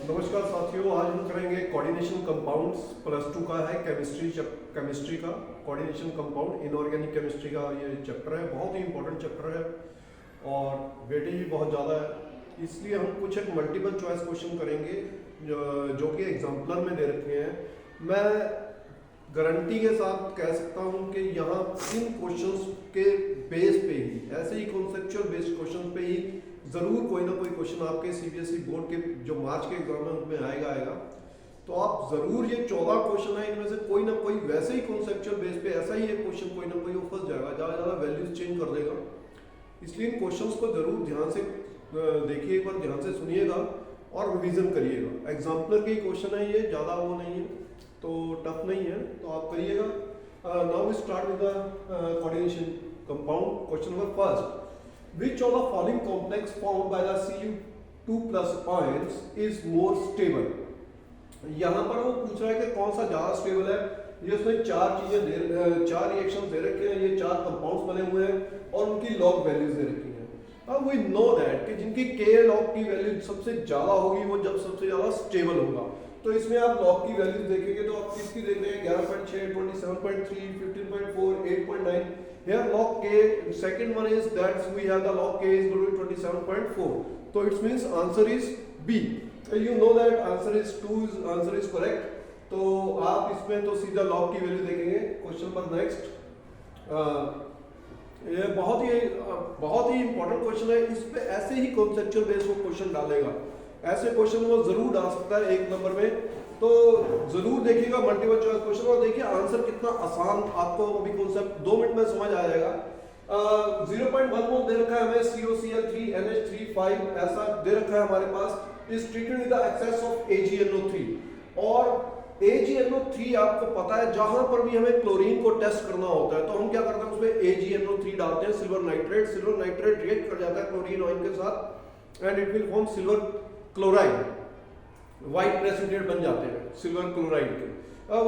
नमस्कार साथियों, आज हम करेंगे कोऑर्डिनेशन कंपाउंड्स प्लस 2 का है केमिस्ट्री का कोऑर्डिनेशन कंपाउंड इनऑर्गेनिक केमिस्ट्री का ये चैप्टर है। बहुत ही इंपॉर्टेंट चैप्टर है और वेटेज भी बहुत ज़्यादा है, इसलिए हम कुछ एक मल्टीपल चॉइस क्वेश्चन करेंगे जो कि एग्जाम्पलर में दे रखे हैं। मैं गारंटी के साथ कह सकता हूं कि यहाँ इन क्वेश्चंस के बेस पे ही, ऐसे ही कॉन्सेप्चुअल बेस्ड क्वेश्चन पे ही ज़रूर कोई ना कोई क्वेश्चन आपके सीबीएसई बोर्ड के जो मार्च के एग्जाम में उनमें आएगा। तो आप ज़रूर, ये 14 क्वेश्चन है, इनमें से कोई ना कोई वैसे ही कॉन्सेप्चुअल बेस पे ऐसा ही एक क्वेश्चन कोई ना कोई वो फंस जाएगा, ज़्यादा वैल्यूज चेंज कर देगा। इसलिए इन क्वेश्चंस को ज़रूर ध्यान से देखिए, एक बार ध्यान से सुनिएगा और रिवीजन करिएगा। एग्जाम्पलर के क्वेश्चन है, ये ज़्यादा वो नहीं है, तो टफ नहीं है, तो आप करिएगा। Now we start with the coordination compound. Question number first, which of the following complex formed by the Cu2 plus ions is more stable? यहाँ पर वो पूछ रहा है कि कौन सा ज़्यादा स्टेबल है। ये उसने चार रिएक्शन दे रखे हैं, ये 4 कंपाउंड्स बने हुए हैं और उनकी लॉग वैल्यूज दे रखी हैं। अब वी नो दैट कि जिनकी के लॉग की वैल्यू सबसे ज़्यादा होगी वो जब सबसे ज़्यादा स्टेबल होगा। तो इसमें आप लॉग की वैल्यूज देखेंगे तो आप किसकी देख रहे हैं, 11.6, 27.3, 15.4, 8.9। Here log k, second one is that we have the log k is equal to 27.4. So it means answer is B. You know that answer is 2 answer is correct. तो आप इसमें तो सीधा log की वैल्यू देखेंगे। Question पर next, ये बहुत ही इंपॉर्टेंट क्वेश्चन है। इस पे ऐसे ही कॉन्सेप्चुअल बेस वो क्वेश्चन डालेगा, ऐसे क्वेश्चन वो जरूर डाल सकता है 1 नंबर में। तो जरूर देखिएगा मल्टीपल चॉइस क्वेश्चन और देखिए आंसर कितना आसान आपको अभी कॉन्सेप्ट 2 मिनट में समझ आ जाएगा। 0.1 मोल दे रखा है हमें COCl3 NH3 ऐसा दे रखा है हमारे पास। Is treated with the excess of AgNO3 और AgNO3 आपको पता है जहां पर भी हमें क्लोरीन को टेस्ट करना होता है तो हम क्या करते हैं, उसमें AgNO3 डालते हैं, सिल्वर नाइट्रेट रिएक्ट कर जाता है क्लोरीन आयन के साथ and it will form silver chloride, white precipitate बन जाते हैं सिल्वर क्लोराइड के।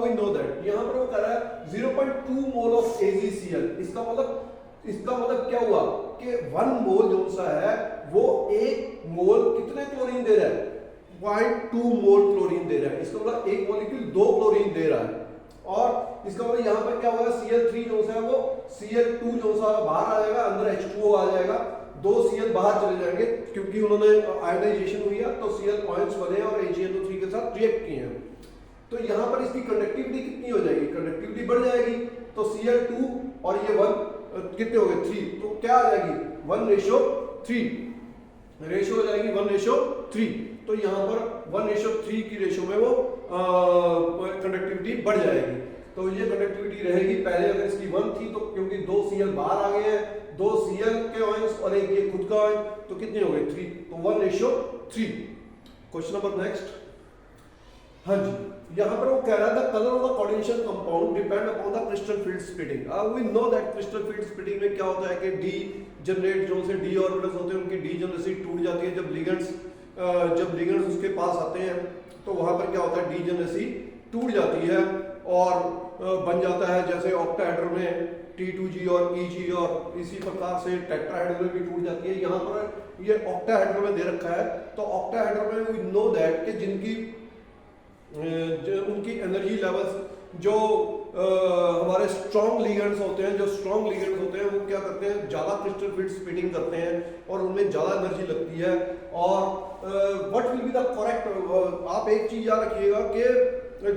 We know that. यहाँ पर वो कह रहा है 0.2 मोल ऑफ AgCl। इसका मतलब क्या हुआ कि 1 मोल जो सा है वो 1 मोल कितने क्लोरीन दे रहा है, 0.2 मोल क्लोरीन दे रहा है। इसका मतलब 1 मॉलिक्यूल 2 क्लोरीन दे रहा है। और इसका मतलब यहाँ पर क्या होगा, Cl3 जो सा है वो Cl2 जो सा बाहर आ जाएगा, अंदर H2O आ जाएगा, 2 Cl बाहर चले जाएंगे क्योंकि उन्होंने आयोनाइजेशन हुई है तो Cl पॉइंट्स बने और AgNO3 के साथ रिएक्ट किए हैं। तो यहाँ पर इसकी कंडक्टिविटी कितनी हो जाएगी, कंडक्टिविटी बढ़ जाएगी। तो Cl2 और ये 1 कितने हो गए, 3, तो क्या आ जाएगी 1:3 रेशो हो जाएगी 1:3। तो यहाँ पर 1:3 की रेशो में वो कंडक्टिविटी बढ़ जाएगी। तो ये कंडक्टिविटी रहेगी, पहले अगर इसकी 1 थी तो क्योंकि 2 Cl बाहर आ गए हैं, 2 Cl के आयंस और एक ये खुद का आयन, तो कितने हो गए 3, तो 1:3। Question number next. हाँ जी, यहाँ पर वो कह रहा था colour of the coordination compound depend upon the crystal field splitting. We know that crystal field splitting में क्या होता है कि डी जनरेट जो से डी ऑर्बिटल्स होते हैं उनकी डी जनरेसी टूट जाती है जब लिगेंड्स उसके पास आते हैं, तो वहां पर क्या होता है, डी जनरेसी टूट जाती है और बन जाता है जैसे ऑक्टाहेड्रल में T2G और EG, और इसी प्रकार से टेट्राहेड्रल में भी टूट जाती है। यहाँ पर ये ऑक्टाहेड्रल में दे रखा है। तो ऑक्टाहेड्रल में वी नो दैट कि जिनकी उनकी एनर्जी लेवल्स जो हमारे स्ट्रॉन्ग लिगेंड्स होते हैं, वो क्या करते हैं, ज़्यादा क्रिस्टल फील्ड स्प्लिटिंग करते हैं और उनमें ज़्यादा एनर्जी लगती है। और what will be the correct, आप एक चीज़ याद रखिएगा कि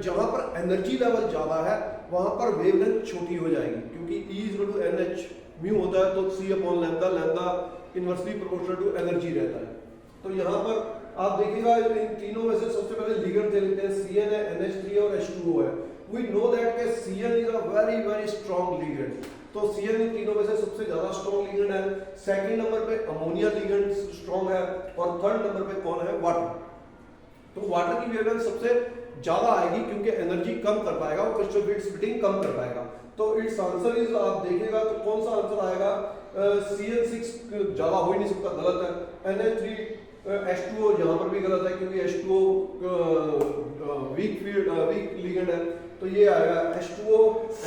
जहाँ पर एनर्जी लेवल ज़्यादा है वहाँ पर वेवलेंथ छोटी हो जाएगी क्योंकि E=NH म्यू होता है, तो C/λ inversely proportional to energy रहता है। तो यहाँ पर आप देखिएगा इन तीनों में से सबसे पहले लिगेंड दे लेते हैं, Cn है, NH3 और H2O है। वी नो दैट कि Cn is a very strong ligand, तो Cn इन तीनों में से सबसे ज्यादा स्ट्रॉन्ग लिगेंड है। सेकंड नंबर पे अमोनिया लिगेंड स्ट्रॉन्ग है और थर्ड नंबर पे कौन है, वाटर। तो वाटर की वेवलेंथ सबसे ज्यादा आएगी क्योंकि एनर्जी कम कर पाएगा, वो क्रिस्टल फील्ड स्प्लिटिंग कम कर पाएगा। तो इट्स आंसर इज, आप देखिएगा तो कौन सा आंसर आएगा, Cn6 ज्यादा हो ही नहीं सकता, गलत है। NH3 H2O यहाँ पर भी गलत है क्योंकि H2O वीक लिगेंड है, तो ये आएगा H2O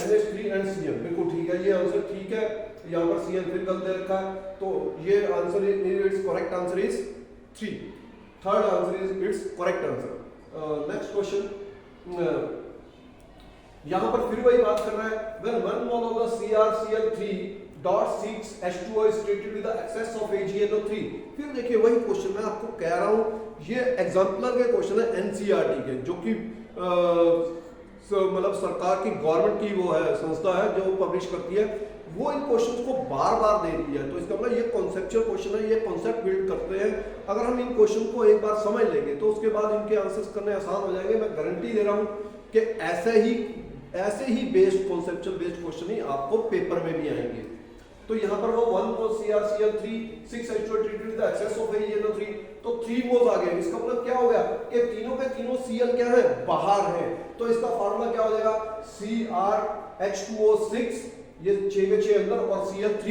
NH3 एंड Cn, बिल्कुल ठीक है, ये आंसर ठीक है। यहाँ पर Cn फिर गलत दे रखा है, तो ये answer is correct answer is 3। Third answer is it's correct answer. Next question, यहां पर फिर वही बात कर रहा है, when 1 mole of the CrCl3.6H2O is treated with the excess of AgNO3। फिर देखिए वही क्वेश्चन मैं आपको कह रहा हूं, ये एग्जाम्पलर के क्वेश्चन है एनसीईआरटी के, जो कि मतलब सरकार की गवर्नमेंट की वो है संस्था है जो पब्लिश करती है, वो इन क्वेश्चंस को बार बार दे रही है। तो इसका मतलब ये कॉन्सेप्चुअल क्वेश्चन है, ये कॉन्सेप्ट बिल्ड करते हैं। अगर हम इन क्वेश्चन को एक बार समझ लेंगे तो उसके बाद इनके आंसर्स करने आसान हो जाएंगे। मैं गारंटी दे रहा हूं कि ऐसे ही बेस्ड कॉन्सेप्चुअल बेस्ड क्वेश्चन ही आपको पेपर में भी आएंगे। तो यहाँ पर वो 1 mole CrCl3 6H2O treated with the excess of AgNO3, तो 3 moles आ गए। इसका मतलब क्या हो गया कि तीनों के तीनों Cl क्या है, बाहर है। तो इसका फार्मूला क्या हो जाएगा, CrH2O6, ये 6 के 6 अंदर और Cl3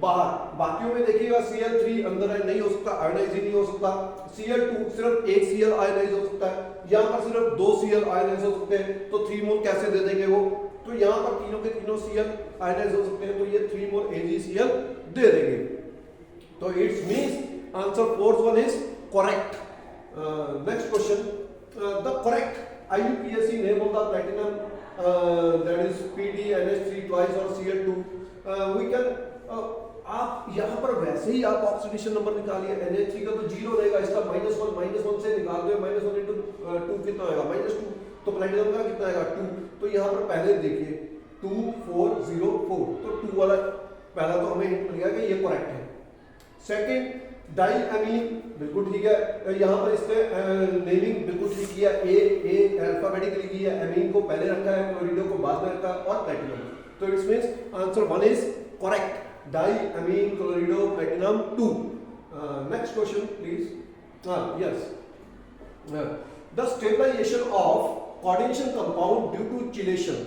बाहर। बाकियों में देखिएगा Cl3 अंदर है, नहीं हो सकता, आयनाइज ही नहीं हो सकता। Cl2 सिर्फ एक Cl आयनाइज हो सकता है, यहाँ पर सिर्फ 2 Cl आयनाइज हो सकते हैं। तो 3 मोल कैसे दे देंगे वो, तो यहाँ पर तीनों के तीनों Cl आयनाइज हो सकते हैं, तो ये 3 मोल AgCl दे देंगे। तो it's means answer fourth one is correct. Next question, the correct IUPAC name of the platinum that is PdNH3 twice और Cl2 we can आप यहाँ पर वैसे ही आप ऑक्सीडेशन नंबर निकालिए, NH3 का तो 0 रहेगा, इसका -1 से निकाल दो, -1 into 2 कितना आएगा, -2। तो प्लैटिनम का कितना आएगा, 2। तो यहाँ पर पहले देखिए 2 4 0 4, तो 2 वाला पहला तो हमें हिंट मिल गया कि ये करेक्ट है। सेकंड, डाई अमीन बिल्कुल ठीक है, यहाँ पर इसने नेमिंग बिल्कुल ठीक किया, ए अल्फाबेटिकली की है, अमीन को पहले रखा है, क्लोरिडो को बाद में रखा है और प्लैटिनम। तो it's means answer 1 is correct, diammine chlorido platinum 2। Next question please. Yes, the stabilization of coordination compound due to chelation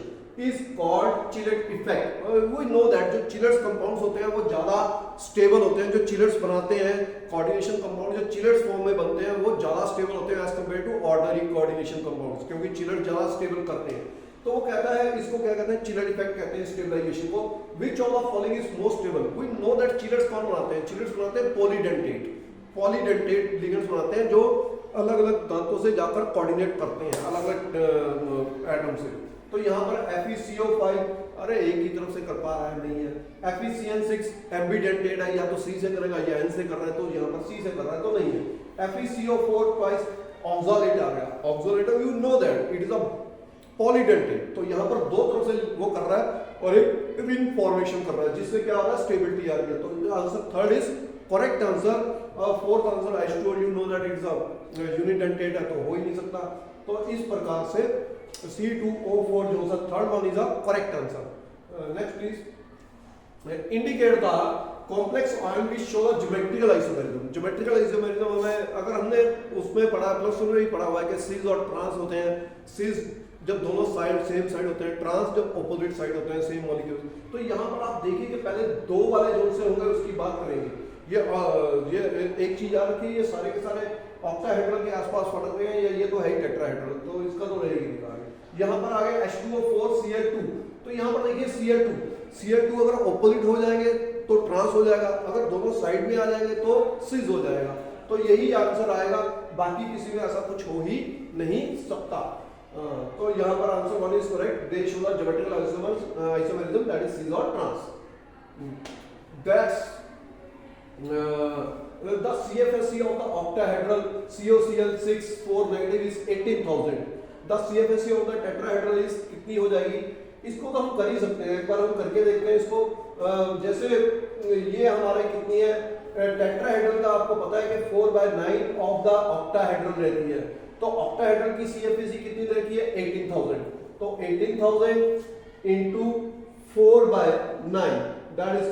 is called chillate effect। we know that जो चिलर्स कंपाउंड्स होते हैं वो ज्यादा stable होते हैं, जो chelates बनाते हैं कोऑर्डिनेशन कंपाउंड जो चिलर्स फॉर्म में बनते हैं वो ज्यादा स्टेबल होते हैं as compare to ordinary coordination compounds, क्योंकि चिलर ज्यादा स्टेबल करते हैं। तो वो कहता है, इसको क्या कहते हैं, चिलर इफेक्ट कहते हैं स्टेबलाइजेशन को। Which of the following is most stable. We know that chelates कौन बनाते हैं, चिलर्स बनाते हैं पॉलीडेंटेट लिगेंड्स बनाते हैं जो अलग अलग दांतों से जाकर कोऑर्डिनेट करते हैं अलग अलग एटम से। तो यहाँ पर FeCO5 अरे एक ही तरफ से कर पा रहा है, नहीं है। FeCN6 एम्बिडेंटेड है, या तो C से करेगा या N से कर रहा है, तो यहाँ पर C से कर रहा है तो नहीं है। FeCO4 ट्वाइस ऑक्सालेट आ गया, oxalate you know that it is a polydentate. तो यहाँ पर दो तरफ से वो कर रहा है और एक रिंग फॉर्मेशन कर रहा है, जिससे क्या हो रहा है, स्टेबिलिटी आ रही है। तो answer third is correct answer. Fourth answer H2O you know that it's a unidentate है, तो हो ही नहीं सकता। तो इस प्रकार से C2O4 जो है third one is a correct answer. Next please, indicate the complex ion which show the geometrical isomerism. Geometrical isomerism हमें अगर हमने उसमें पढ़ा, प्लस में भी पढ़ा हुआ है कि सिस और ट्रांस होते हैं। सिस जब दोनों साइड सेम साइड होते हैं, ट्रांस जब ऑपोजिट साइड होते हैं सेम मॉलिक्यूल्स। तो यहाँ पर आप देखिए कि पहले दो वाले जोन से होंगे, उसकी बात करेंगे। ये एक चीज याद रखिए, ये सारे के सारे ऑक्टाहेड्रल के आसपास फटक रहे हैं, या ये तो है ही टेट्राहेड्रल, तो इसका तो रहेगी निकाल। यहाँ पर आ गए H2O4 Cl2, तो यहाँ पर देखिए Cl2 अगर ऑपोजिट हो जाएंगे तो ट्रांस हो जाएगा, अगर दोनों साइड में आ जाएंगे तो सिस हो जाएगा। तो यही आंसर आएगा, बाकी किसी में ऐसा कुछ हो ही नहीं सकता। तो यहाँ पर answer 1 is correct, they show the geometrical isomerism that is cis और trans. That's the CFSE of the octahedral COCl6 4 negative is 18,000। the CFSE of the tetrahedral is कितनी हो जाएगी, इसको तो हम कर ही सकते हैं, एक बार हम करके देखते हैं इसको। जैसे ये हमारे कितनी है, टेट्राहेड्रल का आपको पता है कि 4/9 ऑफ द ऑक्टाहेड्रल रहती है, तो ऑक्टाहेड्रल की CFSE कितनी रहती है, 18,000। तो 18,000 into 4/9 that is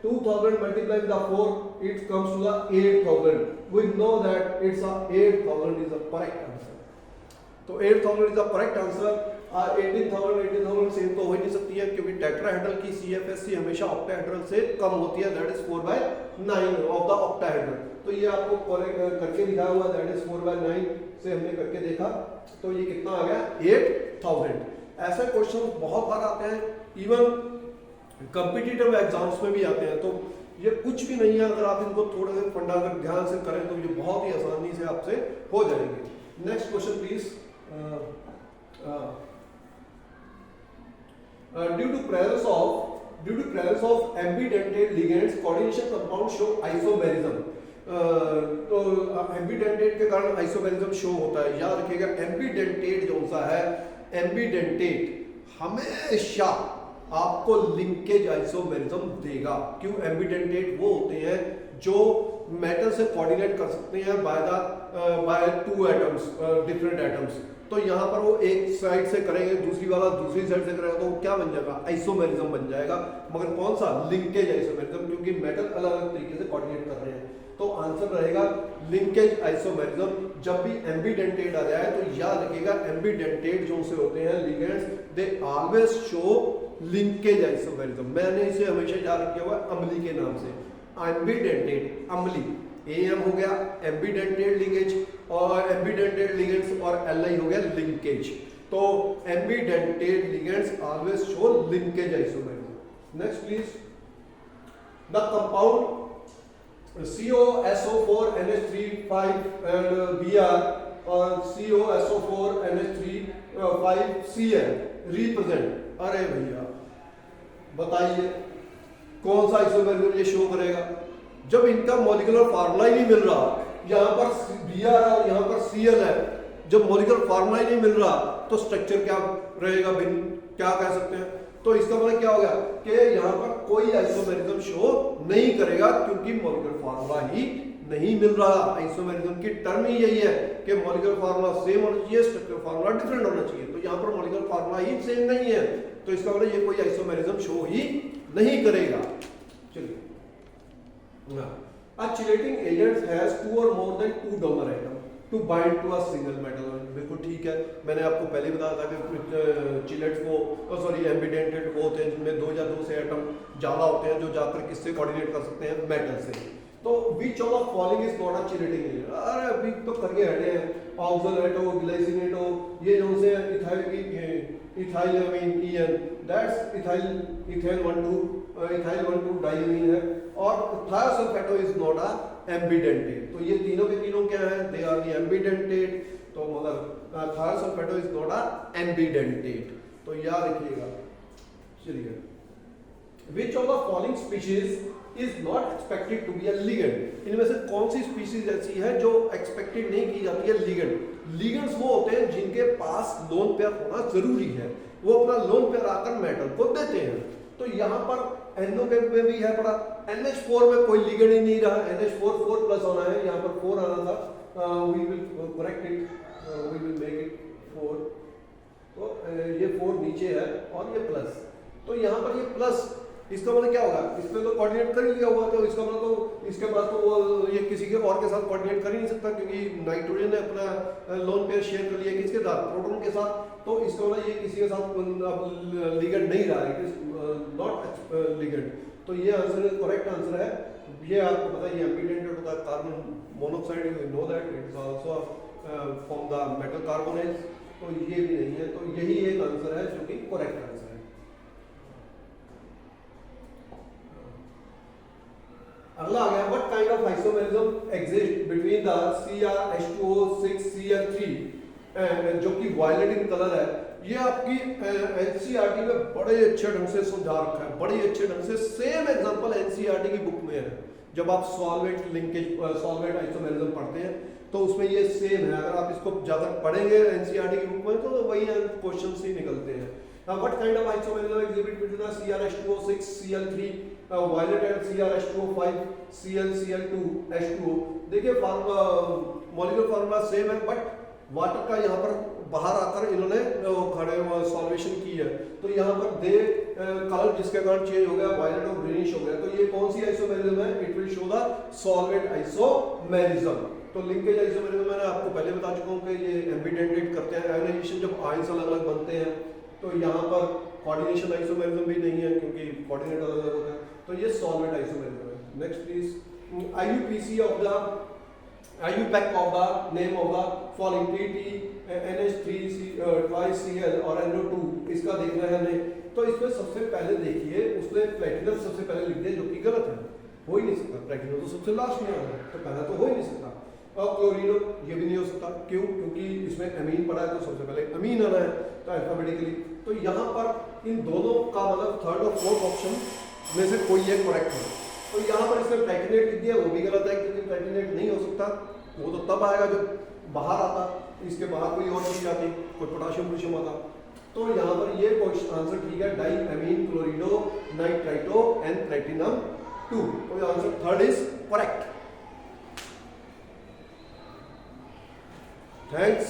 2,000 multiplied by 4, it comes to the 8,000। we know that it's a 8,000 is the correct answer। तो 8,000 is the correct answer। 18,000 same तो हो ही नहीं सकती है, क्योंकि टेट्राहेड्रल की CFSE हमेशा ऑक्टाहेड्रल से कम होती है, that is 4/9 of the octahedral. तो ये आपको करके दिखाया हुआ, दैट इज 4/9 से हमने करके देखा, तो ये कितना आ गया, 8,000। ऐसे क्वेश्चन बहुत बार आते हैं, इवन कॉम्पिटिटिव एग्जाम्स में भी आते हैं। तो ये कुछ भी नहीं है, अगर आप इनको थोड़ा सा फंडा अगर ध्यान से करें तो ये बहुत ही आसानी से आपसे हो जाएंगे। Next question please. Due to presence of ambidentate ligands coordination compound show isomerism। तो एम्बीडेंटेट के कारण आइसोमेरिज्म शो होता है। याद रखिएगा एम्बीडेंटेट जो सा है, एम्बीडेंटेट हमेशा आपको लिंकेज आइसोमेरिज्म देगा। क्यों? एम्बीडेंटेट वो होते हैं जो मेटल से कोऑर्डिनेट कर सकते हैं by two atoms, different atoms. तो यहाँ पर वो एक साइड से करेंगे, दूसरी वाला दूसरी साइड से करेगा, तो वो क्या बन जाएगा? आइसोमेरिज्म बन जाएगा। मगर कौन सा? लिंकेज आइसोमेरिज्म, क्योंकि मेटल अलग अलग तरीके से कोऑर्डिनेट कर रहे हैं। तो आंसर रहेगा लिंकेज आइसोमेरिज्म। जब भी एम्बीडेंटेट आ जाए तो याद रखिएगा एम्बीडेंटेट जो से होते हैं ligands, they always show linkage isomerism. मैंने इसे हमेशा याद रखा हुआ अम्ली के नाम से, एम्बीडेंटेट अम्ली, एम हो गया एम्बीडेंटेट लिंकेज, और एम्बीडेंटेट लिगेंड्स और एल हो गया लिंकेज। तो ambidentate ligands always show linkage isomerism. Next please. The compound COSO4 NH3 5 and Br और COSO4 NH3 5 Cl रिप्रेजेंट। अरे भैया बताइए कौन सा आइसोमेरिज्म ये शो करेगा? जब इनका मॉलिक्यूलर फार्मूला ही नहीं मिल रहा, यहाँ पर Br है और यहाँ पर Cl है, जब मॉलिक्यूलर फार्मूला ही नहीं मिल रहा तो स्ट्रक्चर क्या रहेगा? भिन्न क्या कह सकते हैं? तो इसका मतलब क्या हो गया कि यहाँ पर कोई आइसोमेरिज्म शो नहीं करेगा, क्योंकि मॉलिक्यूलर फार्मूला ही नहीं मिल रहा। आइसोमेरिज्म की टर्म ही यही है कि मॉलिक्यूलर फार्मूला सेम होना चाहिए, स्ट्रक्चरल फार्मूला डिफरेंट होना चाहिए। तो यहाँ पर मॉलिक्यूलर फार्मूला ही सेम नहीं है, तो इसका मतलब ये कोई आइसोमेरिज्म शो ही नहीं करेगा। चलिए, a chelating agent has two or more than two donor atom to bind to a single metal। बिल्कुल ठीक है, मैंने आपको पहले बताया था कि चिलेट्स को सॉरी एम्बीडेंटेट वो होते हैं जिनमें दो या दो से एटम ज़्यादा होते हैं, जो जाकर किससे कोऑर्डिनेट कर सकते हैं? मेटल से। तो विच of the following is not a chelating agent? अरे अभी तो करके हटे हैं, ऑक्सलेटो, ग्लाइसिनेटो, ये जो से ethyl EN, that's ethyl 1,2 diamine है, और thiosulfato is not a ambidentate. तो ये तीनों के तीनों क्या है? They are the ambidentate. तो मतलब thiosulfato is not a ambidentate. तो याद रखिएगा। चलिए, which of the following species is not expected to be a ligand? इनमें से कौन सी स्पीशीज ऐसी है जो एक्सपेक्टेड नहीं की जाती है लिगेंड? लिगेंड्स वो होते हैं जिनके पास लोन पेयर होना जरूरी है, वो अपना लोन पेयर आकर मेटल को देते हैं। तो यहाँ पर NO में भी है पड़ा, NH4 में कोई लिगेंड ही नहीं रहा, NH4 4+ होना है, यहाँ पर 4 आना था। we will correct it, we will make it 4। तो ये 4 नीचे है और ये प्लस, तो यहाँ पर ये प्लस, इसका मतलब क्या होगा? इसमें तो कोऑर्डिनेट कर ही लिया हुआ, तो इसका मतलब तो इसके बाद तो वो ये किसी के और के साथ कोऑर्डिनेट कर ही नहीं सकता, क्योंकि नाइट्रोजन ने अपना लोन पेयर शेयर कर लिया किसके साथ? प्रोटॉन के साथ। तो इसका मतलब ये किसी के साथ लिगेंड नहीं रहा है, इट इज नॉट लिगेंड। तो ये आंसर करेक्ट आंसर है। ये आपको पता है ये एम्बीडेंटेट होता है carbon monoxide, you know that it is also from the metal carbonates. तो ये भी नहीं है, तो यही एक आंसर है जो कि करेक्ट आंसर है। अगला आ गया, what kind of isomerism exist between the CrH2O6Cl3, जो कि वायलेट इन कलर है। ये आपकी एनसीईआरटी में बड़े अच्छे ढंग से समझा रखा है, बड़े अच्छे ढंग से। सेम एग्जांपल एनसीईआरटी की बुक में है। जब आप सॉल्वेंट लिंकेज सॉल्वेंट आइसोमेरिज्म पढ़ते हैं तो उसमें ये सेम है। अगर आप इसको ज्यादा पढ़ेंगे एनसीईआरटी की बुक में तो वही क्वेश्चंस ही निकलते हैं। What kind of isomerism exhibit between the CrH2O6Cl3 violet and CrH2O5Cl2H2O? देखिए मॉलिक्यूलर फार्मूला सेम है, बट वाटर का यहाँ पर बाहर आकर इन्होंने खड़े सॉल्वेशन की है। तो यहाँ पर दे कलर जिसके कारण चेंज हो गया, वायलेट और ग्रीनिश हो गया। तो ये कौन सी आइसोमेरिज्म है? It will show the solvent isomerism. तो लिंकेज आइसोमेरिज्म मैंने आपको पहले बता चुका हूँ कि ये एम्बीडेंटेट करते हैं। आयोनाइजेशन जब आयंस अलग अलग बनते हैं तो यहाँ पर कोऑर्डिनेशन आइसोमेरिज्म भी नहीं है, क्योंकि कोऑर्डिनेट अलग अलग होता है। तो ये सॉल्वेंट आइसोमेरिज्म है। Next please. IUPAC of the name of the following TT NH3 twice Cl और NO2, इसका देखना है हमें। तो इसमें सबसे पहले देखिए उसने प्लेटिनम सबसे पहले लिख दिया, जो कि गलत है, हो ही नहीं सकता। प्लेटिनम तो सबसे लास्ट में है, तो पहला तो हो ही नहीं सकता। और क्लोरीनो ये भी नहीं हो सकता, क्यों? क्योंकि इसमें अमीन पड़ा है तो सबसे पहले अमीन आना है तो अल्फाबेटिकली। तो यहाँ पर इन दोनों का मतलब थर्ड और फोर्थ ऑप्शन में से कोई एक करेक्ट है। तो यहाँ पर इसने टाइटेनेट लिख दिया, वो भी गलत है क्योंकि टाइटेनेट नहीं हो सकता, वो तो तब आएगा जब बाहर आता, इसके बाहर कोई और चीज आती, कोई पोटाशियम पोटेशियम आता। तो यहाँ पर ये क्वेश्चन आंसर ठीक है, diammine chlorido nitrito and platinum 2। तो answer third is correct. Thanks,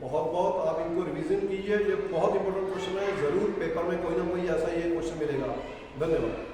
बहुत बहुत आप इनको रिवीजन कीजिए, ये बहुत इंपॉर्टेंट क्वेश्चन है, जरूर पेपर में कोई ना कोई ऐसा ये क्वेश्चन मिलेगा। धन्यवाद।